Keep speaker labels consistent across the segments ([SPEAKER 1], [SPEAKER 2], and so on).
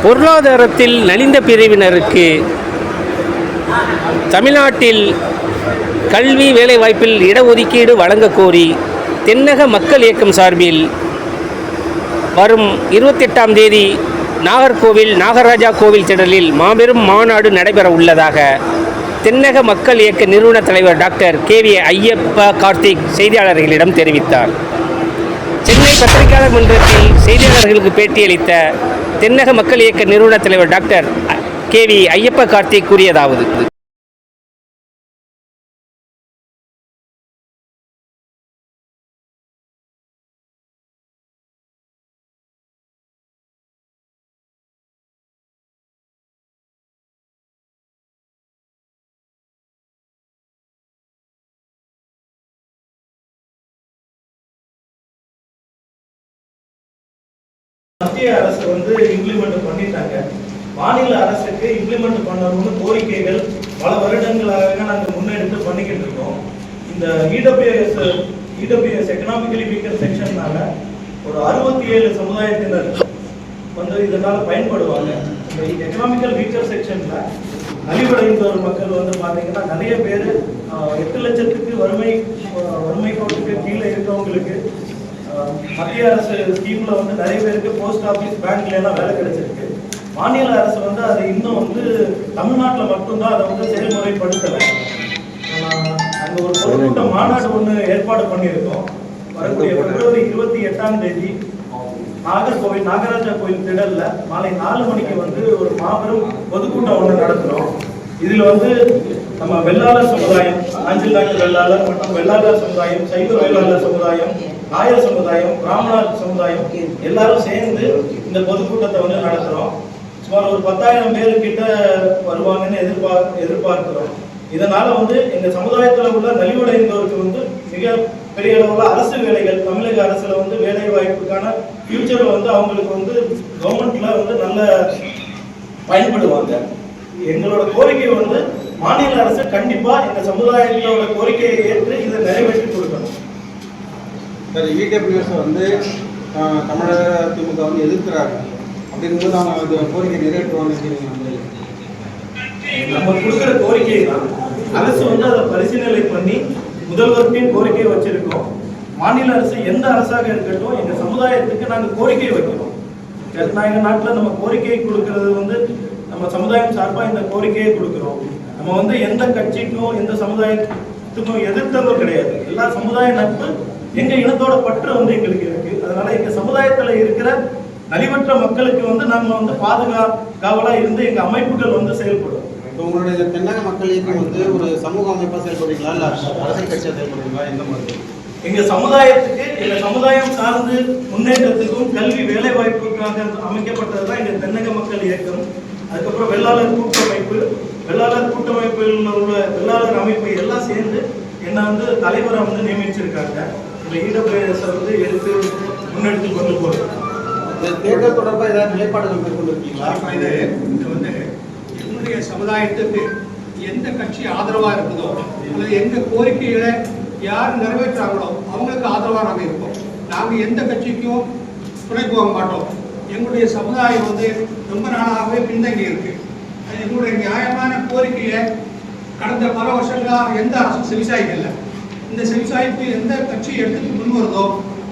[SPEAKER 1] பொருளாதாரத்தில் நலிந்த பிரிவினருக்கு தமிழ்நாட்டில் கல்வி வேலைவாய்ப்பில் இடஒதுக்கீடு வழங்கக் கோரி தென்னக மக்கள் இயக்கம் சார்பில் வரும் 28ஆம் தேதி நாகர்கோவில் நாகராஜா கோவில் திடலில் மாபெரும் மாநாடு நடைபெற உள்ளதாக தென்னக மக்கள் இயக்க நிறுவன தலைவர் டாக்டர் KV ஐயப்பா கார்த்திக் செய்தியாளர்களிடம் தெரிவித்தார். சென்னை பத்திரிகையாளர் மன்றத்தில் செய்தியாளர்களுக்கு பேட்டியளித்த தென்னக மக்கள் இயக்க நிறுவன தலைவர் டாக்டர் KV ஐயப்பா கார்த்திக் கூறியதாவது:
[SPEAKER 2] மத்திய அரசு இம்ப்ளிமெண்ட் பண்ணிட்டாங்க. மாநில அரசுக்கு இம்ப்ளிமெண்ட் பண்ணணும்னு கோரிக்கைகள் பல வருடங்களாக நாங்கள் முன்னெடுத்து பண்ணிக்கிட்டு இருக்கோம். இந்த இடபிள்யூஎஸ் எக்கனாமிக்கலி வீக்கர் செக்ஷன்னால ஒரு 67 சமுதாயத்தினர் இதனால பயன்படுவாங்க. இந்த எக்கனாமிக்கல் வீக்கர் செக்ஷன்ல நலிவடைந்தோர் மக்கள் பாத்தீங்கன்னா நிறைய பேர் 8 லட்சத்துக்கு வறுமை கோட்டுக்கு கீழே இருக்கவங்களுக்கு மத்திய அரசு ஸ்கீம்ல நிறைய பேருக்கு போஸ்ட் ஆபீஸ் பேங்க்ல எல்லாம் வேலை கிடைச்சிருக்கு. மாநில அரசு அதை இன்னும் தமிழ்நாட்டில் மட்டும்தான் அதை செயல்முறைப்படுத்தலை. அங்க ஒரு பொதுக்கூட்ட மாநாடு ஏற்பாடு பண்ணியிருக்கோம். வரக்கூடிய பிப்ரவரி 28ஆம் தேதி நாகர்கோவில் நாகராஜா கோயில் திடல்ல மாலை 4 மணிக்கு ஒரு மாபெரும் பொதுக்கூட்டம் நடத்துறோம். இதுல நம்ம வெள்ளாளர் சமுதாயம், ஆஞ்சல் டாக்டர் வெள்ளாளர் மற்றும் வெள்ளாளர் சமுதாயம், சைவ வேளாளர் சமுதாயம், நாயர் சமுதாயம், பிராமணர் சமுதாயம் எல்லாரும் சேர்ந்து இந்த பொதுக்கூட்டத்தை நடத்துறோம். சுமார் ஒரு 10,000 பேரு கிட்ட வருவாங்கன்னு எதிர்பார்க்கிறோம். இதனால எங்க சமுதாயத்துல உள்ள நலிவடைந்தோருக்கு மிக பெரிய அளவுல அரசு வேலைகள், தமிழக அரசுல வேலை வாய்ப்புக்கான ஃபியூச்சர் அவங்களுக்கு கவர்மெண்ட்ல நல்ல பயன்படுவாங்க. எங்களோட கோரிக்கை மாநில அரசு கண்டிப்பா எங்க சமுதாயத்தோட கோரிக்கையை ஏற்று இதை நிறைவேற்றி கொடுக்கணும்.
[SPEAKER 3] இடபிள்யூஎஸ் தமிழக திமுக எதிர்க்கிறாங்க. அப்படிங்கும்போது அவங்க கோரிக்கை நிறைவேற்றுவாங்க.
[SPEAKER 2] நம்ம கொடுக்குற கோரிக்கை தான் அரசு அதை பரிசீலனை பண்ணி முதல்வர்கிட்டையும் கோரிக்கை வச்சிருக்கோம். மாநில அரசு எந்த அரசாக இருக்கட்டும் எங்க சமுதாயத்துக்கு நாங்க கோரிக்கை வைக்கிறோம். ஜனநாயக நாட்டில் நம்ம கோரிக்கை கொடுக்கறது நம்ம சமுதாயம் சார்பா இந்த கோரிக்கையை கொடுக்கிறோம். நம்ம எந்த கட்சிக்கும் எந்த சமுதாயத்துக்கும் எதிர்த்தவங்க கிடையாது. எல்லா சமுதாய நட்பு எங்க இனத்தோட பற்று எங்களுக்கு இருக்கு. அதனால எங்க சமுதாயத்துல இருக்கிற நலிவற்ற மக்களுக்கு நம்ம பாதுகாவலா இருந்து எங்க அமைப்புகள் செயல்படும்.
[SPEAKER 3] உங்களுடைய தென்னக மக்கள் இயக்கம் ஒரு சமூக அமைப்பா செயல்படுறீங்களா இல்ல அரசியல் கட்சியா செயல்படுறீங்களா? எந்த மாதிரி?
[SPEAKER 2] எங்க சமுதாயத்துக்கு எங்க சமுதாயம் சார்ந்து முன்னேற்றத்துக்கும் கல்வி வேலை வாய்ப்புக்காக அமைக்கப்பட்டதுதான் எங்க தென்னக மக்கள் இயக்கம். அதுக்கப்புறம் வெள்ளாளர் கூட்டமைப்பில் உள்ள வெள்ளாளர் அமைப்பை எல்லாம் சேர்ந்து என்ன தலைவரை நியமிச்சிருக்காங்க. இந்த இடபிள்யூஎஸ் எடுத்து முன்னெடுத்து கொண்டு போறோம்.
[SPEAKER 3] தேர்தல் தொடர்பாக ஏதாவது நிலைப்பாடுகள் மேற்கொண்டிருக்கீங்களா?
[SPEAKER 4] என்னுடைய சமுதாயத்துக்கு எந்த கட்சி ஆதரவா இருக்குதோ அல்லது எந்த கோரிக்கைகளை யார் நிறைவேற்றாங்களோ அவங்களுக்கு ஆதரவா நாங்கள் இருப்போம். நாங்கள் எந்த கட்சிக்கும் துணை போக மாட்டோம். எங்களுடைய சமுதாயம் ரொம்ப நாளாகவே பின்தங்கி இருக்கு. எங்களுடைய நியாயமான கோரிக்கையை கடந்த பல வருஷங்களாக எந்த அரசும் செவிசாய்க்கல. இந்த செவிசாய்ப்பு எந்த கட்சி எடுத்துட்டு முன் வருதோ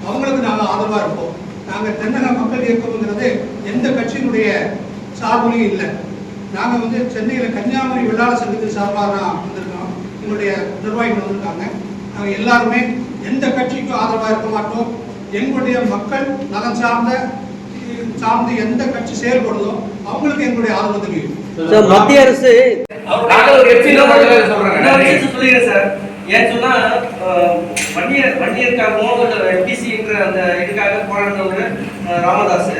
[SPEAKER 4] அவங்களுக்கு நாங்கள் ஆதரவா இருப்போம். நாங்கள் தென்னக மக்கள் இயக்கம்ங்கிறது எந்த கட்சியினுடைய சார்புலையும் இல்லை. நாங்கள் சென்னையில் கன்னியாகுமரி வெள்ளாளர் சங்கத்தின் சார்பாக தான் வந்திருக்கோம். எங்களுடைய நிர்வாகிகள் வந்திருக்காங்க. நாங்கள் எல்லாருமே எந்த கட்சிக்கும் ஆதரவாக இருக்க மாட்டோம். எங்களுடைய மக்கள் நலன் சார்ந்து எந்த கட்சி செயல்படுதோ அவங்களுக்கு எங்களுடைய ஆதரவு தெரியும்.
[SPEAKER 1] மத்திய அரசு
[SPEAKER 5] ஏன் சொன்னா வன்னியருக்காகவும் எம்பிசின்ற அந்த இதுக்காக போராடினவர் ராமதாஸ்.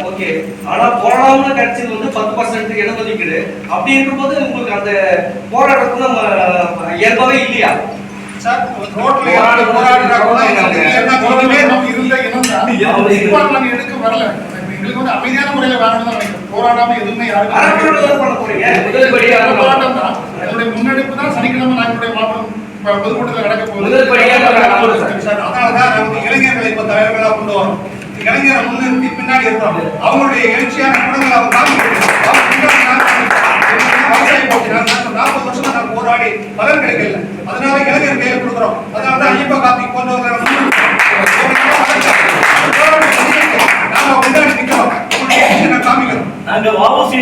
[SPEAKER 5] ஓகே, ஆனா போராடாம கிடைச்சது 10% இடஒதுக்கீடு. அப்படி இருக்கும்போது உங்களுக்கு அந்த போராட்டத்துக்கு நம்ம இயல்பாவே இல்லையா
[SPEAKER 4] சார்? ரோட்ல எடுக்க வரல. எங்களுக்கு அமைதியான முறையில வேணும். போராடாம எதுவுமே போராட்டம் தான் என்னுடைய முன்னெடுப்பு தான். சனிக்கிழமை நாங்களுடைய பொதுக்கூட்டத்தில் நடக்க போகுது. அதனாலதான் இளைஞர்களை தலைவர்களாக கொண்டு வரோம். இளைஞரை முன்னிறுத்தி பின்னாடி இருக்கிறோம். அவங்களுடைய எழுச்சியான குணங்களை அவங்க காமிக்கிறது. அவங்க பின்னாடி விவசாய போச்சு 40 வருஷமா நாங்கள் போராடி பலன் கிடைக்கல. அதனால இளைஞர் கையில கொடுக்குறோம். அதனால தான் ஐயப்ப காப்பி கொண்டு வர நாங்க முன்னாடி நிற்கிறோம். காமிக்கிறோம்.
[SPEAKER 2] நாங்க வாபஸ்